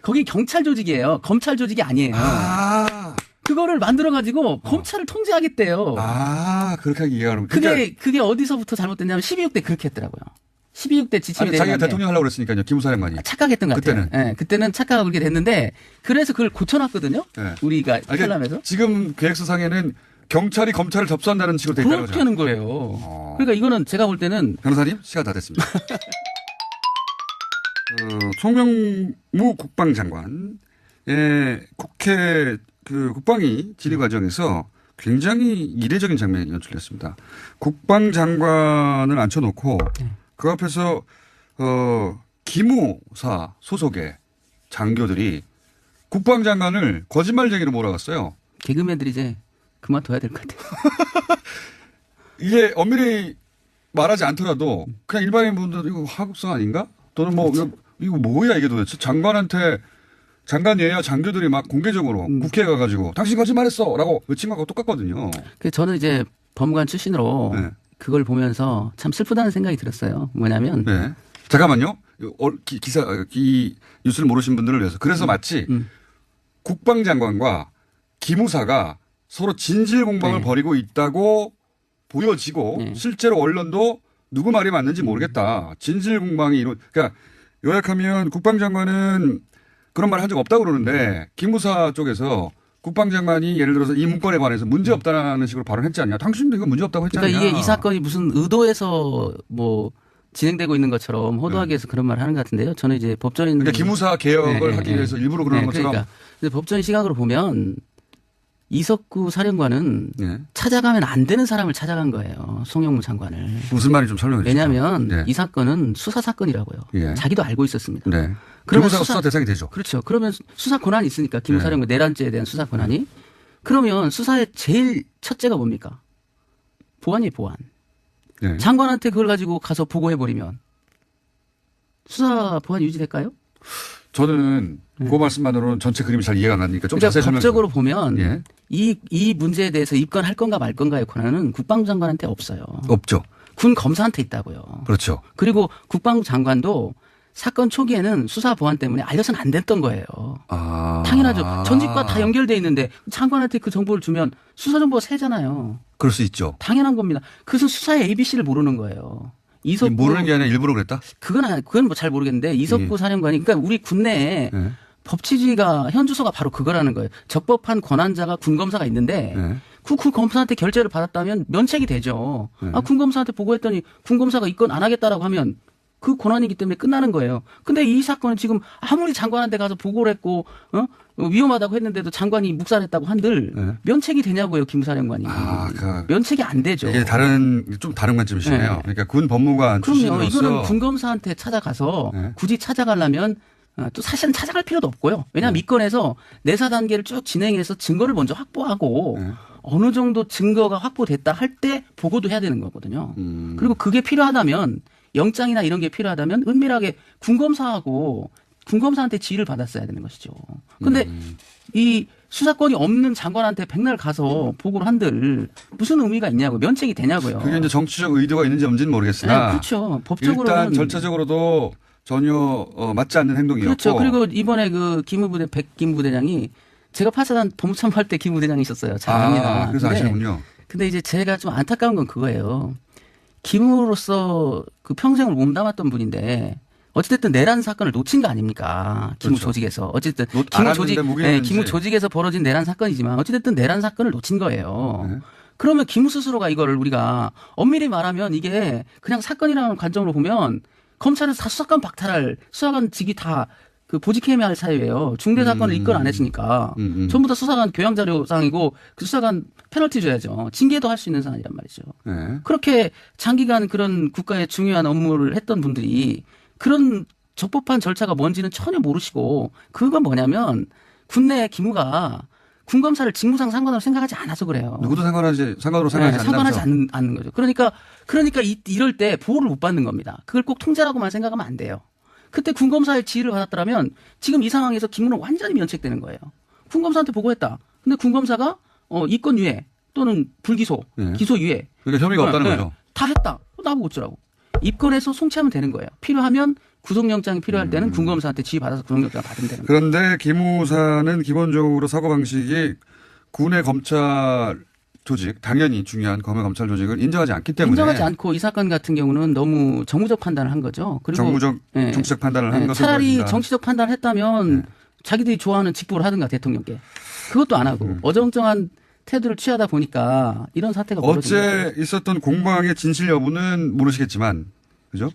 거기 경찰 조직이에요. 검찰 조직이 아니에요. 그거를 만들어가지고 검찰을 통제하겠대요. 그렇게 이해가 가는 그게 어디서부터 잘못됐냐면 12.6대 그렇게 했더라고요. 12.6대 지침이 아니, 자기가 대통령 하려고 그랬으니까요. 김무사령관이. 착각했던 것 같아요. 네, 그때는 착각하고 그렇게 됐는데 그래서 그걸 고쳐놨거든요. 네. 우리가 탈남해서. 지금 계획서상에는 경찰이 검찰을 접수한다는 식으로 돼 있다는 거죠. 그렇게 하는 거예요. 그러니까 이거는 제가 볼 때는. 변호사님 시간 다 됐습니다. 송명무 국방장관의 국회 국방위 질의 과정에서 굉장히 이례적인 장면이 연출됐습니다. 국방장관을 앉혀놓고 그 앞에서 기무사 소속의 장교들이 국방장관을 거짓말쟁이로 몰아갔어요. 개그맨들이 이제 그만둬야 될 것 같아요. 이게 엄밀히 말하지 않더라도 그냥 일반인 분들 이거 하급성 아닌가? 또는 뭐 이거 뭐야 이게 도대체 장관한테 장관 예야 장교들이 막 공개적으로 국회에 가가지고 당신 거짓말했어라고 외친 거하고 똑같거든요. 저는 이제 법무관 출신으로 그걸 보면서 참 슬프다는 생각이 들었어요. 뭐냐면 잠깐만요. 이 뉴스를 모르신 분들을 위해서 그래서 마치 국방장관과 기무사가 서로 진실 공방을 벌이고 있다고 보여지고 실제로 언론도 누구 말이 맞는지 모르겠다. 진실 공방이 그러니까 요약하면 국방장관은 그런 말 한 적 없다고 그러는데 기무사 쪽에서 국방장관이 예를 들어서 이 문건에 관해서 문제 없다는 식으로 발언했지 않냐. 당신도 이거 문제 없다고 했잖아요. 그러니까 이게 이 사건이 무슨 의도해서 뭐 진행되고 있는 것처럼 호도하기 위해서 그런 말을 하는 것 같은데요. 저는 이제 법조인. 그러니까 기무사 개혁을 하기 위해서 일부러 그러는 것처럼. 그러니까 법조인 시각으로 보면 이석구 사령관은 찾아가면 안 되는 사람을 찾아간 거예요. 송영무 장관을. 무슨 말인지 좀 설명해 주시죠. 왜냐하면 이 사건은 수사 사건이라고요. 자기도 알고 있었습니다. 그러면 수사 대상이 되죠. 그렇죠. 그러면 수사 권한이 있으니까 기무 사령관 내란죄에 대한 수사 권한이. 그러면 수사의 제일 첫째가 뭡니까? 보안이에요. 보안. 장관한테 그걸 가지고 가서 보고해버리면 수사 보안이 유지될까요? 저는 그 말씀만으로는 전체 그림이 잘 이해가 안 가니까 좀 자세히 설명해 주세요. 법적으로 보면 이 문제에 대해서 입건할 건가 말 건가의 권한은 국방장관한테 없어요. 없죠. 군 검사한테 있다고요. 그렇죠. 그리고 국방장관도 사건 초기에는 수사 보안 때문에 알려서는 안 됐던 거예요. 당연하죠. 전직과 다 연결돼 있는데 장관한테 그 정보를 주면 수사 정보가 새잖아요. 그럴 수 있죠. 당연한 겁니다. 그래서 수사의 ABC를 모르는 거예요. 이석구 모르는 게 아니라 일부러 그랬다? 그건 뭐 잘 모르겠는데 이석구 사령관이 그러니까 우리 군내에 법치주의가 현주소가 바로 그거라는 거예요. 적법한 권한자가 군검사가 있는데 군 검사한테 결재를 받았다면 면책이 되죠. 군 검사한테 보고했더니 군 검사가 입건 안 하겠다라고 하면 그 권한이기 때문에 끝나는 거예요. 근데 이 사건은 지금 아무리 장관한테 가서 보고를 했고 위험하다고 했는데도 장관이 묵살했다고 한들 면책이 되냐고요, 김사령관이. 면책이 안 되죠. 이게 좀 다른 관점이시네요. 그러니까 군 법무관 출신으로서. 그럼요. 이거는 군검사한테 찾아가서 굳이 찾아가려면 또 사실은 찾아갈 필요도 없고요. 왜냐하면 이건에서 내사 단계를 쭉 진행해서 증거를 먼저 확보하고 어느 정도 증거가 확보됐다 할 때 보고도 해야 되는 거거든요. 그리고 그게 필요하다면 영장이나 이런 게 필요하다면 은밀하게 군검사한테 지휘를 받았어야 되는 것이죠. 그런데 이 수사권이 없는 장관한테 백날 가서 보고를 한들 무슨 의미가 있냐고 면책이 되냐고요. 그게 이제 정치적 의도가 있는지 없는지는 모르겠으나 그렇죠. 법적으로는 일단 절차적으로도 전혀 맞지 않는 행동이었고. 그렇죠. 그리고 이번에 그 기무부대 백기무부대장이 제가 파사단 법무참모할 때 기무부대장이셨어요. 잘 압니다. 그래서 아시는군요. 근데 이제 제가 좀 안타까운 건 그거예요. 기무로서 그 평생을 몸담았던 분인데 어찌됐든 내란 사건을 놓친 거 아닙니까? 기무 그렇죠. 조직에서. 어쨌든 기무 조직에서 벌어진 내란 사건이지만 어찌됐든 내란 사건을 놓친 거예요. 그러면 기무 스스로가 이거를 우리가 엄밀히 말하면 이게 그냥 사건이라는 관점으로 보면 검찰은 다 수사관 박탈할 수사관직이 다 그 보직해야 할 사유예요. 중대 사건을 입건 안 했으니까 전부 다 수사관 교양자료상이고 그 수사관 페널티 줘야죠. 징계도 할 수 있는 사안이란 말이죠. 그렇게 장기간 그런 국가의 중요한 업무를 했던 분들이 그런 적법한 절차가 뭔지는 전혀 모르시고 그건 뭐냐면 군내 기무가 군검사를 직무상 상관으로 생각하지 않아서 그래요. 누구도 상관으로 생각하지 않는 거죠. 그러니까 이럴 때 보호를 못 받는 겁니다. 그걸 꼭 통제라고만 생각하면 안 돼요. 그때 군검사의 지휘를 받았더라면 지금 이 상황에서 기무는 완전히 면책되는 거예요. 군검사한테 보고했다. 근데 군검사가 이권 유예 또는 불기소, 기소 유예. 그러니까 혐의가 없다는 거죠. 다 했다. 나보고 어쩌라고. 입건해서 송치하면 되는 거예요. 필요하면 구속영장이 필요할 때는 군검사한테 지휘받아서 구속영장 받으면 되는 거예요. 그런데 기무사는 기본적으로 사고방식이 군의 검찰 조직, 당연히 중요한 검의 검찰 조직을 인정하지 않기 때문에. 인정하지 않고 이 사건 같은 경우는 너무 정무적 판단을 한 거죠. 그리고 정무적, 정치적 판단을 한 것을 차라리 보여준다. 정치적 판단을 했다면 자기들이 좋아하는 직보를 하든가 대통령께. 그것도 안 하고 어정쩡한 태도를 취하다 보니까 이런 사태가 벌어진 거예요. 어제 있었던 공방의 진실 여부는 모르시겠지만, 그죠?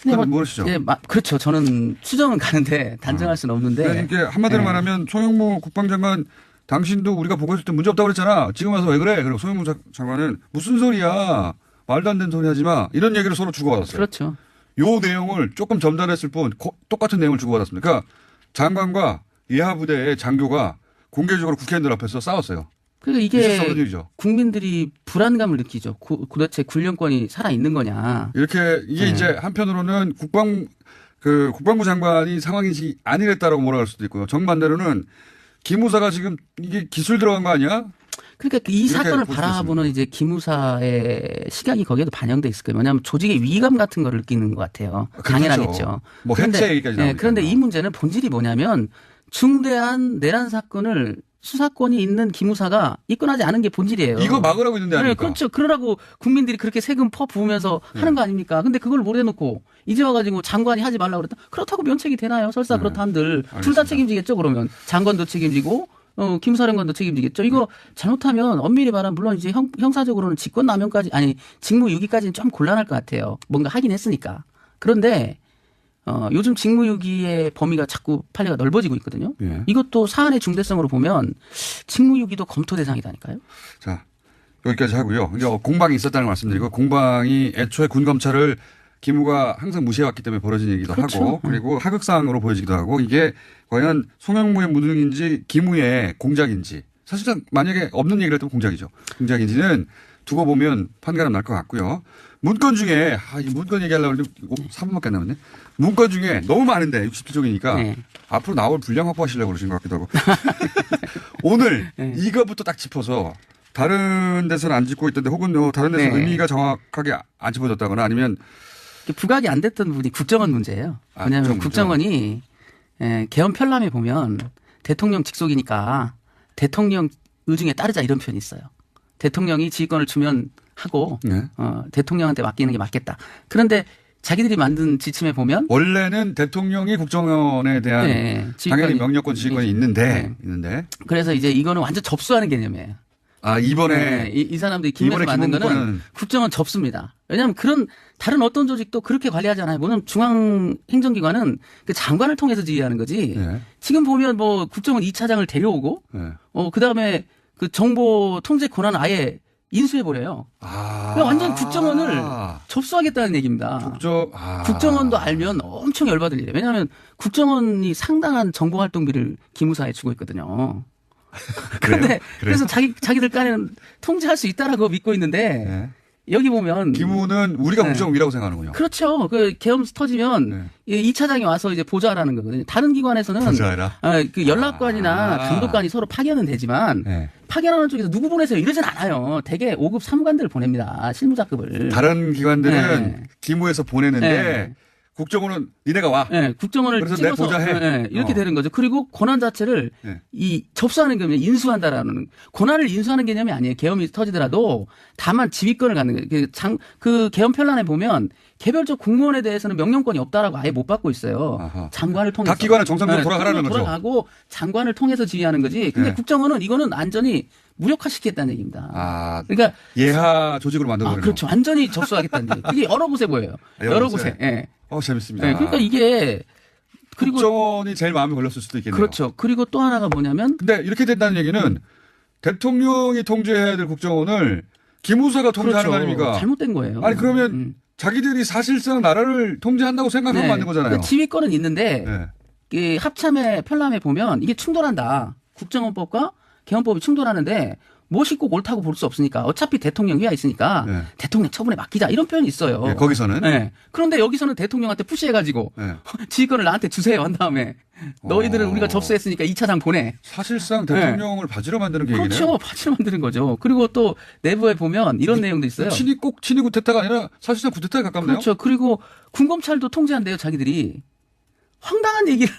네, 그건 모르시죠? 예, 그렇죠. 저는 추정은 가는데 단정할 수는 없는데. 이게 한마디로 말하면 송영무 국방장관 당신도 우리가 보고 있을 때 문제 없다고 그랬잖아. 지금 와서 왜 그래? 그리고 송영무 장관은 무슨 소리야. 말도 안 되는 소리 하지 마. 이런 얘기를 서로 주고받았어요. 그렇죠. 요 내용을 조금 점달했을 뿐 똑같은 내용을 주고받았습니다. 그러니까 장관과 예하부대의 장교가 공개적으로 국회의원들 앞에서 싸웠어요. 그러니까 있을 수 없는 이게 일이죠. 국민들이 불안감을 느끼죠. 도대체 군령권이 살아있는 거냐. 이렇게 이게 이제 한편으로는 국방부 장관이 상황이 아니랬다라고 몰아갈 수도 있고요. 정반대로는 기무사가 지금 이게 기술 들어간 거 아니야? 그러니까 이 사건을 볼 수도 바라보는 이제 기무사의 시각이 거기에도 반영돼 있을 거예요. 왜냐하면 조직의 위기감 같은 거를 느끼는 것 같아요. 당연하겠죠. 뭐 해체 얘기까지 나오니까. 그런데 이 문제는 본질이 뭐냐면 중대한 내란 사건을 수사권이 있는 기무사가 입건하지 않은 게 본질이에요. 이거 막으라고 있는데 아닙니까? 그렇죠. 그러라고 국민들이 그렇게 세금 퍼 부으면서 하는 거 아닙니까? 근데 그걸 모래놓고 이제 와가지고 장관이 하지 말라고 그랬다. 그렇다고 면책이 되나요? 설사 그렇다 한들 둘 다 책임지겠죠. 그러면 장관도 책임지고 기무사령관도 책임지겠죠. 이거 잘못하면 엄밀히 말하면 물론 이제 형사적으로는 직권남용까지 아니 직무유기까지는 좀 곤란할 것 같아요. 뭔가 하긴 했으니까. 그런데 요즘 직무유기의 범위가 자꾸 판례가 넓어지고 있거든요. 예. 이것도 사안의 중대성으로 보면 직무유기도 검토 대상이다니까요. 자, 여기까지 하고요. 이제 공방이 있었다는 걸 말씀드리고 공방이 애초에 군검찰을 기무가 항상 무시해왔기 때문에 벌어진 얘기도 그렇죠. 하고 그리고 하극상으로 보여지기도 하고 이게 과연 송영무의 무능인지 기무의 공작인지 사실상 만약에 없는 얘기를 했다면 공작이죠. 공작인지는 두고 보면 판가름 날 것 같고요. 문건 중에 이 문건 얘기하려고 했는데 3분밖에 안 남았네. 문건 중에 너무 많은데 67쪽이니까 앞으로 나올 분량 확보하시려고 그러신 것 같기도 하고 오늘 이거부터 딱 짚어서 다른 데서는 안 짚고 있던데 혹은 다른 데서 의미가 정확하게 안 짚어졌다거나 아니면 부각이 안 됐던 부분이 국정원 문제예요. 왜냐하면 국정원이 개헌 편람에 보면 대통령 직속이니까 대통령 의중에 따르자 이런 표현이 있어요. 대통령이 지휘권을 주면 하고 대통령한테 맡기는 게 맞겠다. 그런데 자기들이 만든 지침에 보면 원래는 대통령이 국정원에 대한 당연히 명령권 지휘권이 있는데 그래서 이제 이거는 완전 접수하는 개념이에요. 이번에 이 사람들이 기무에서 만든 거는 국정원 접수입니다. 왜냐하면 그런 다른 어떤 조직도 그렇게 관리하지 않아요. 뭐냐면 중앙행정기관은 그 장관을 통해서 지휘하는 거지. 지금 보면 뭐 국정원 2차장을 데려오고 그다음에 그 정보 통제 권한을 아예 인수해버려요. 완전 국정원을 접수하겠다는 얘기입니다. 국정원도 알면 엄청 열받을 일이에요. 왜냐하면 국정원이 상당한 정보활동비를 기무사에 주고 있거든요. 그런데 그래서 자기들 깐에는 통제할 수 있다라고 믿고 있는데 여기 보면 기무는 우리가 국정원이라고 생각하는군요. 그렇죠. 그 계엄 터지면 이 차장이 와서 이제 보좌하라는 거거든요. 다른 기관에서는 그 연락관이나 감독관이 서로 파견은 되지만 파견하는 쪽에서 누구 보내세요 이러진 않아요. 대개 5급 사무관들을 보냅니다. 실무자급을. 다른 기관들은 기무에서 보내는데 국정원은 니네가 와. 국정원을 그래서 찍어서 보좌해. 이렇게 되는 거죠. 그리고 권한 자체를 이 접수하는 개념이 인수한다라는 권한을 인수하는 개념이 아니에요. 계엄이 터지더라도 다만 지휘권을 갖는 거예요. 그 계엄 편란에 보면 개별적 공무원에 대해서는 명령권이 없다라고 아예 못 받고 있어요. 장관을 통해서. 각 기관은 정상적으로 돌아가라는 거죠. 돌아가고 장관을 통해서 지휘하는 거지. 근데 국정원은 이거는 완전히 무력화시키겠다는 얘기입니다. 그러니까 예하 조직으로 만들어버리는 그렇죠. 완전히 접수하겠다는 얘기. 이게 여러 곳에 보여요. 여러 곳에. 재밌습니다. 그러니까 이게 그리고 국정원이 제일 마음에 걸렸을 수도 있겠네요. 그렇죠. 그리고 또 하나가 뭐냐면 근데 이렇게 된다는 얘기는 대통령이 통제해야 될 국정원을 기무사가 통제하는 거 아닙니까? 잘못된 거예요. 아니 그러면 자기들이 사실상 나라를 통제한다고 생각하면 맞는 거잖아요. 지휘권은 있는데 합참의 편람에 보면 이게 충돌한다. 국정원법과 개헌법이 충돌하는데 무엇이 꼭 옳다고 볼 수 없으니까 어차피 대통령 휘하 있으니까 네. 대통령 처분에 맡기자 이런 표현이 있어요. 네, 거기서는. 네. 그런데 여기서는 대통령한테 푸시해가지고 네. 지휘권을 나한테 주세요 한 다음에 너희들은 우리가 접수했으니까 2차장 보내. 사실상 대통령을 바지로 만드는 계획이네요. 그렇죠. 바지로 만드는 거죠. 그리고 또 내부에 보면 이런 내용도 있어요. 꼭 친위 구태타가 아니라 사실상 구태타에 가깝네요. 그렇죠. 그리고 군검찰도 통제한대요. 자기들이. 황당한 얘기를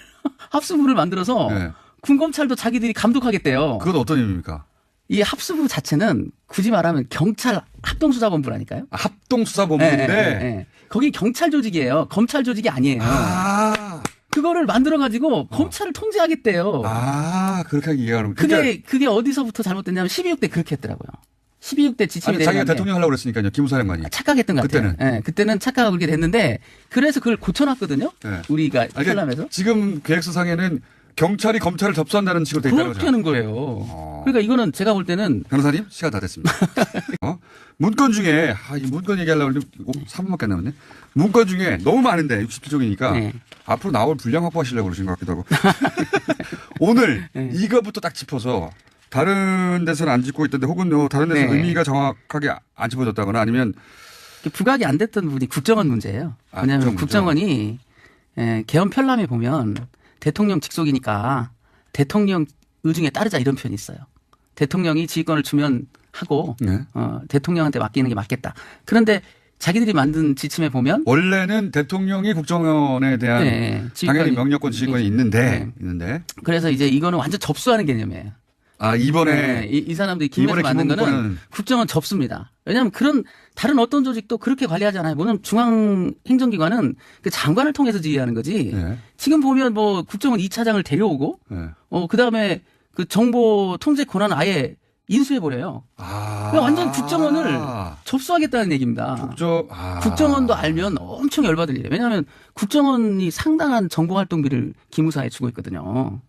합수부를 만들어서 네. 군검찰도 자기들이 감독하겠대요. 그건 어떤 의미입니까? 이 합수부 자체는 굳이 말하면 경찰 합동수사본부라니까요. 합동수사본부인데 네. 거기 경찰 조직이에요. 검찰 조직이 아니에요. 그거를 만들어가지고 검찰을 통제하겠대요. 그렇게 이해하는 그게 어디서부터 잘못됐냐면 12.6대 그렇게 했더라고요. 12.6대 지침이 되는 자기가 대통령 하려고 그랬으니까요. 기무사령관이. 착각했던 것 같아요. 그때는 착각하고 그렇게 됐는데 그래서 그걸 고쳐놨거든요. 네. 우리가 편람에서. 지금 계획서상에는 경찰이 검찰을 접수한다는 식으로 돼 있다는 거죠. 그렇게 하는 거예요. 그러니까 이거는 제가 볼 때는 변호사님 시간 다 됐습니다. 문건 중에 이 문건 얘기하려고 했는데 3분밖에 안 남았네. 문건 중에 너무 많은데 67쪽이니까 네. 앞으로 나올 분량 확보하시려고 그러신 것 같기도 하고 오늘 이거부터 딱 짚어서 다른 데서는 안 짚고 있던데 혹은 다른 데서 의미가 정확하게 안 짚어졌다거나 아니면 부각이 안 됐던 부분이 국정원 문제예요. 왜냐하면 국정원이 개헌 편람에 보면 대통령 직속이니까 대통령 의중에 따르자 이런 표현이 있어요. 대통령이 지휘권을 주면 하고 대통령한테 맡기는 게 맞겠다. 그런데 자기들이 만든 지침에 보면 원래는 대통령이 국정원에 대한 당연히 명령권 지휘권이 있는데 그래서 이제 이거는 완전 접수하는 개념이에요. 이번에 이 사람들이 김에서 만든 거는 국정원 접수입니다. 왜냐하면 그런 다른 어떤 조직도 그렇게 관리하잖아요. 물론 중앙행정기관은 그 장관을 통해서 지휘하는 거지. 지금 보면 뭐 국정원 2차장을 데려오고 그다음에 그 정보 통제 권한을 아예 인수해버려요. 완전 국정원을 접수하겠다는 얘기입니다. 국정원도 알면 엄청 열받을 일이에요. 왜냐하면 국정원이 상당한 정보활동비를 기무사에 주고 있거든요.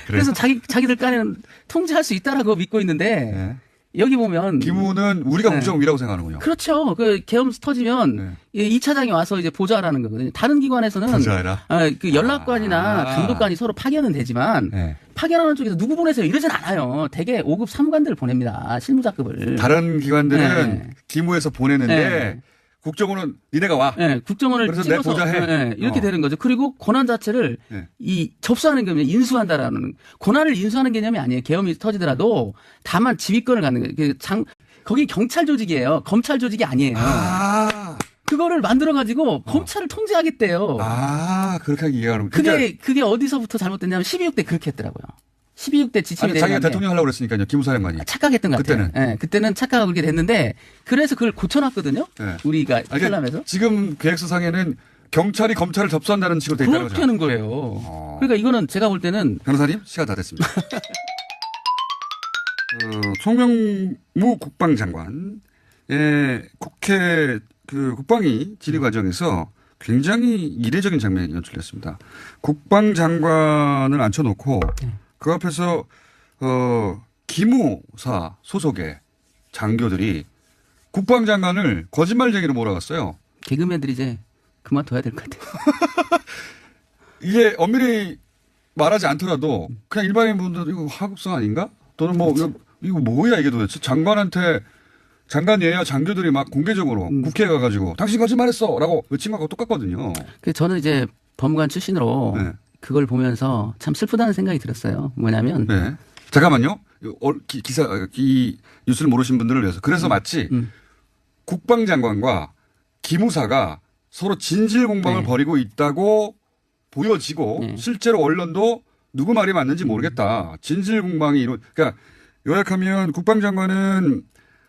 그래서 자기들 간에는 통제할 수 있다라고 믿고 있는데 여기 보면 기무는 우리가 국정원이라고 생각하는군요. 그렇죠. 그 계엄 터지면 2차장이 와서 이제 보좌하라는 거거든요. 다른 기관에서는 그 연락관이나 감독관이 서로 파견은 되지만 파견하는 쪽에서 누구 보내세요 이러진 않아요. 대개 5급 사무관들을 보냅니다. 실무자급을. 다른 기관들은 기무에서 보내는데 국정원은 니네가 와. 국정원을 그래서 찍어서 내 보좌해. 이렇게 되는 거죠. 그리고 권한 자체를 이 접수하는 개념이 인수한다라는 권한을 인수하는 개념이 아니에요. 계엄이 터지더라도 다만 지휘권을 갖는 거예요. 거기 경찰 조직이에요. 검찰 조직이 아니에요. 그거를 만들어가지고 검찰을 통제하겠대요. 그렇게 이해하는 거예요. 그게 어디서부터 잘못됐냐면 12.6대 그렇게 했더라고요. 12.6대 지침이 자기가 대통령 하려고 그랬으니까요. 기무사령관이. 착각했던 것 같아요. 그때는 착각하고 그렇게 됐는데 그래서 그걸 고쳐놨거든요. 우리가 편람에서. 지금 계획서상에는 경찰이 검찰을 접수한다는 식으로 돼 있다는 거죠. 그렇게 하는 거예요. 그러니까 이거는 제가 볼 때는 변호사님 시간 다 됐습니다. 송명무 국방장관의 국회 국방위 질의 과정에서 굉장히 이례적인 장면이 연출됐습니다. 국방장관을 앉혀놓고 그 앞에서 기무사 소속의 장교들이 국방장관을 거짓말쟁이로 몰아갔어요. 개그맨들이 이제 그만둬야 될 것 같아요. 이게 엄밀히 말하지 않더라도 그냥 일반인 분들 이거 하급성 아닌가? 또는 뭐 이거 뭐야 이게 도대체 장관 예야 장교들이 막 공개적으로 국회에 가가지고 당신 거짓말했어라고 외친 거하고 똑같거든요. 저는 이제 법무관 출신으로 그걸 보면서 참 슬프다는 생각이 들었어요. 뭐냐면 잠깐만요. 이 뉴스를 모르신 분들을 위해서 그래서 마치 국방장관과 기무사가 서로 진실 공방을 벌이고 있다고 보여지고 실제로 언론도 누구 말이 맞는지 모르겠다. 진실 공방이 그러니까 요약하면 국방장관은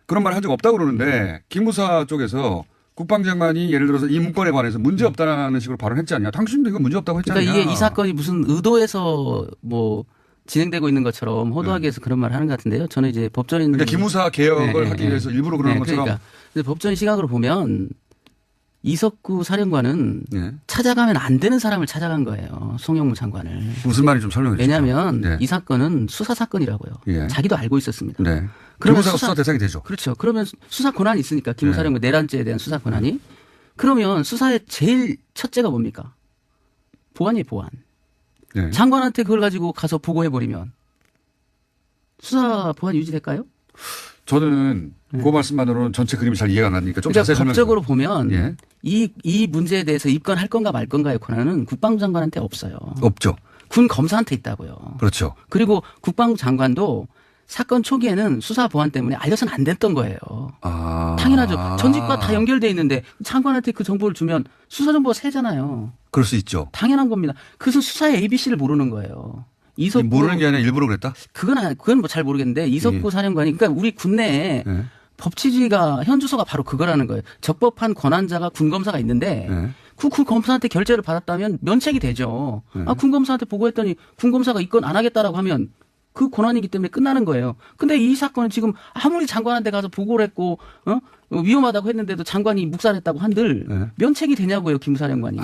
그런 말 한 적 없다고 그러는데 기무사 쪽에서 국방장관이 예를 들어서 이 문건에 관해서 문제 없다는 식으로 발언했지 않냐. 당신도 이거 문제 없다고 했잖아요. 그러니까 이게 이 사건이 무슨 의도해서 뭐 진행되고 있는 것처럼 호도하기 위해서 그런 말을 하는 것 같은데요. 저는 이제 법조인. 그러니까 기무사 개혁을 하기 위해서 일부러 그러는 것처럼. 그러니까. 근데 법조인 시각으로 보면 이석구 사령관은 찾아가면 안 되는 사람을 찾아간 거예요. 송영무 장관을. 무슨 말인지 좀 설명해 주세요. 왜냐하면 이 사건은 수사 사건이라고요. 자기도 알고 있었습니다. 그러면 수사 대상이 되죠. 그렇죠. 그러면 수사 권한이 있으니까 기무 사령관 내란죄에 대한 수사 권한이. 그러면 수사의 제일 첫째가 뭡니까? 보안이에요, 보안. 장관한테 그걸 가지고 가서 보고해버리면 수사 보안 유지될까요? 저는 그 말씀만으로는 전체 그림이 잘 이해가 안 가니까 좀 그러니까 자세히 설명해 법적으로 보면 예. 이 문제에 대해서 입건할 건가 말 건가의 권한은 국방부 장관한테 없어요. 없죠. 군 검사한테 있다고요. 그렇죠. 그리고 국방부 장관도 사건 초기에는 수사 보안 때문에 알려서는 안 됐던 거예요. 당연하죠. 전직과 다 연결돼 있는데 장관한테 그 정보를 주면 수사 정보가 새잖아요. 그럴 수 있죠. 당연한 겁니다. 그래서 수사의 ABC를 모르는 거예요. 이석구 모르는 게 아니라 일부러 그랬다? 그건 뭐 잘 모르겠는데 이석구 사령관이 그러니까 우리 군내에 법치주의가 현주소가 바로 그거라는 거예요. 적법한 권한자가 군검사가 있는데 그 검사한테 결재를 받았다면 면책이 되죠. 군검사한테 보고했더니 군검사가 입건 안 하겠다라고 하면 그 권한이기 때문에 끝나는 거예요. 근데 이 사건은 지금 아무리 장관한테 가서 보고를 했고 위험하다고 했는데도 장관이 묵살했다고 한들 면책이 되냐고요, 김사령관이.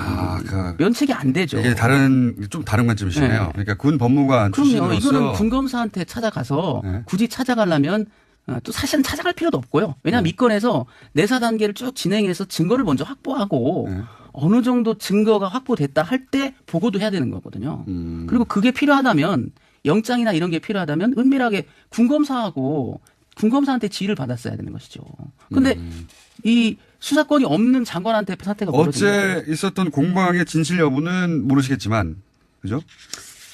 면책이 안 되죠. 이게 좀 다른 관점이시네요. 그러니까 군 법무관 그럼요. 출신으로서 이거는 군검사한테 찾아가서 굳이 찾아가려면 또 사실은 찾아갈 필요도 없고요. 왜냐하면 입건해서 내사 단계를 쭉 진행해서 증거를 먼저 확보하고 어느 정도 증거가 확보됐다 할 때 보고도 해야 되는 거거든요. 그리고 그게 필요하다면 영장이나 이런 게 필요하다면 은밀하게 군검사한테 지휘를 받았어야 되는 것이죠. 그런데 이 수사권이 없는 장관한테 사태가 벌어진 거예요. 어제 있었던 공방의 진실 여부는 모르시겠지만, 그죠?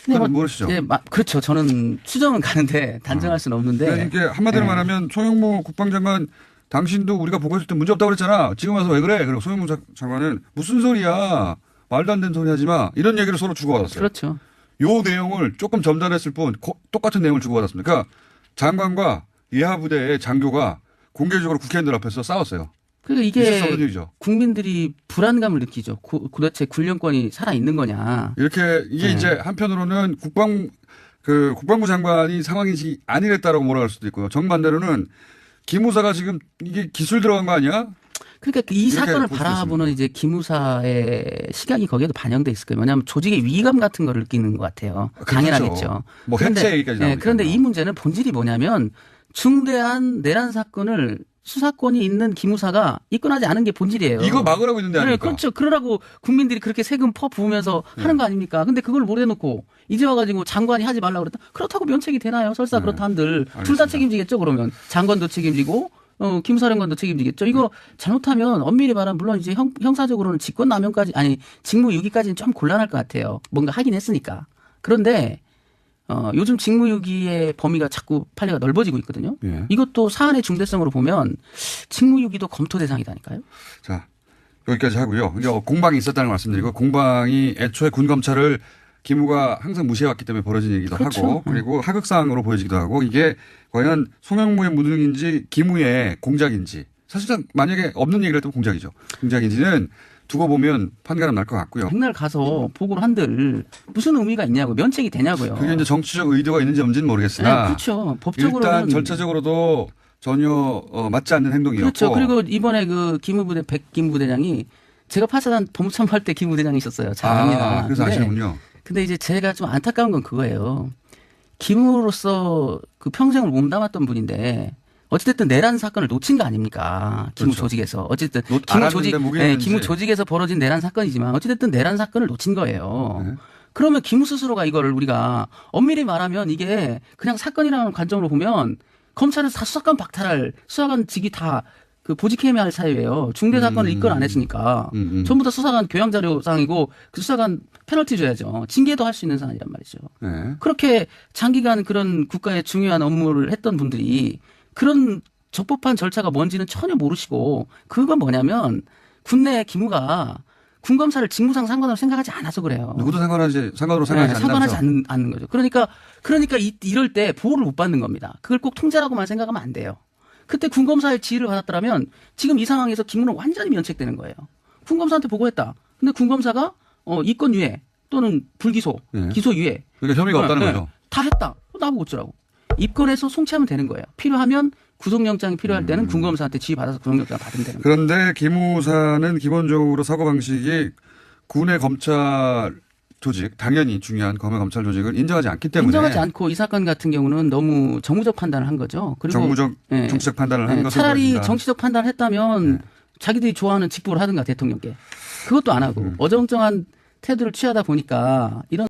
네, 모르시죠? 네, 그렇죠. 저는 추정은 가는데 단정할 수는 없는데. 이게 한마디로 말하면 송영무 국방장관 당신도 우리가 보고했을 때 문제 없다고 그랬잖아. 지금 와서 왜 그래? 그리고 송영무 장관은 무슨 소리야. 말도 안 되는 소리 하지 마. 이런 얘기를 서로 주고받았어요. 그렇죠. 요 내용을 조금 점잖았을 뿐 똑같은 내용을 주고받았습니다. 그러니까 장관과 예하부대의 장교가 공개적으로 국회의원들 앞에서 싸웠어요. 그러니까 이게 국민들이 불안감을 느끼죠. 도대체 군령권이 살아있는 거냐. 이게 이제 한편으로는 국방부 장관이 상황이 아니랬다라고 몰아갈 수도 있고요. 정반대로는 기무사가 지금 이게 기술 들어간 거 아니야? 그러니까 이 사건을 바라보는 이제 기무사의 시각이 거기에도 반영돼 있을 거예요. 왜냐하면 조직의 위기감 같은 걸 느끼는 것 같아요. 당연하겠죠. 뭐 해체 얘기까지 나오니까. 그런데 이 문제는 본질이 뭐냐면 중대한 내란 사건을 수사권이 있는 기무사가 입건하지 않은 게 본질이에요. 이거 막으라고 있는데 아닙니까? 네, 그렇죠. 그러라고 국민들이 그렇게 세금 퍼 부으면서 하는 거 아닙니까? 근데 그걸 못해놓고 이제 와가지고 장관이 하지 말라고 그랬다. 그렇다고 면책이 되나요? 설사 그렇다 한들 둘 다 책임지겠죠. 그러면 장관도 책임지고 김사령관도 책임지겠죠. 이거 잘못하면 엄밀히 말하면 물론 이제 형사적으로는 직권남용까지 아니 직무유기까지는 좀 곤란할 것 같아요. 뭔가 하긴 했으니까. 그런데 요즘 직무유기의 범위가 자꾸 판례가 넓어지고 있거든요. 예. 이것도 사안의 중대성으로 보면 직무유기도 검토 대상이다니까요. 자, 여기까지 하고요. 공방이 있었다는 걸 말씀드리고 공방이 애초에 군검찰을 기무가 항상 무시해왔기 때문에 벌어진 얘기도 그렇죠. 하고 그리고 하극상으로 보여지기도 하고 이게 과연 송영무의 무능인지 기무의 공작인지 사실상 만약에 없는 얘기를 했다면 공작이죠. 공작인지는 두고 보면 판가름 날 것 같고요. 백날 가서 보고를 한들 무슨 의미가 있냐고 면책이 되냐고요. 그게 이제 정치적 의도가 있는지 없는지는 모르겠으나 네, 그렇죠. 법적으로는 일단 절차적으로도 전혀 맞지 않는 행동이었고. 그렇죠. 그리고 이번에 그 기무부대 백기무부대장이 제가 파사단 법무참모할 때 기무부대장이 있었어요. 잘 압니다. 그래서 아시는군요. 근데 이제 제가 좀 안타까운 건 그거예요. 기무로서 그 평생을 몸담았던 분인데 어찌됐든 내란 사건을 놓친 거 아닙니까? 기무 그렇죠. 조직에서. 어쨌든 기무 조직에서 벌어진 내란 사건이지만 어찌됐든 내란 사건을 놓친 거예요. 네. 그러면 기무 스스로가 이거를 우리가 엄밀히 말하면 이게 그냥 사건이라는 관점으로 보면 검찰은 다 수사관 박탈할 수사관 직이 다 그 보직해야 할 사유예요. 중대 사건을 입건 안 했으니까 전부 다 수사관 교양 자료상이고 그 수사관 페널티 줘야죠. 징계도 할 수 있는 사안이란 말이죠. 네. 그렇게 장기간 그런 국가의 중요한 업무를 했던 분들이 그런 적법한 절차가 뭔지는 전혀 모르시고 그건 뭐냐면 군내 기무가 군검사를 직무상 상관으로 생각하지 않아서 그래요. 누구도 상관으로 생각하지 않는 거죠. 그러니까 이럴 때 보호를 못 받는 겁니다. 그걸 꼭 통제라고만 생각하면 안 돼요. 그때 군검사의 지휘를 받았더라면 지금 이 상황에서 기무는 완전히 면책되는 거예요. 군검사한테 보고했다. 근데 군검사가 이권 유예 또는 불기소, 기소 유예. 그러니까 혐의가 없다는 거죠. 다 했다. 나보고 어쩌라고. 입건해서 송치하면 되는 거예요. 필요하면 구속영장이 필요할 때는 군검사한테 지휘받아서 구속영장 받으면 되는 거예요. 그런데 기무사는 기본적으로 사고방식이 군의 검찰 조직, 당연히 중요한 검찰 조직을 인정하지 않기 때문에. 인정하지 않고 이 사건 같은 경우는 너무 정무적 판단을 한 거죠. 그리고 정치적 판단을 한 것을 차라리 보여준다. 정치적 판단을 했다면 자기들이 좋아하는 직보를 하든가 대통령께. 그것도 안 하고 어정쩡한 태도를 취하다 보니까 이런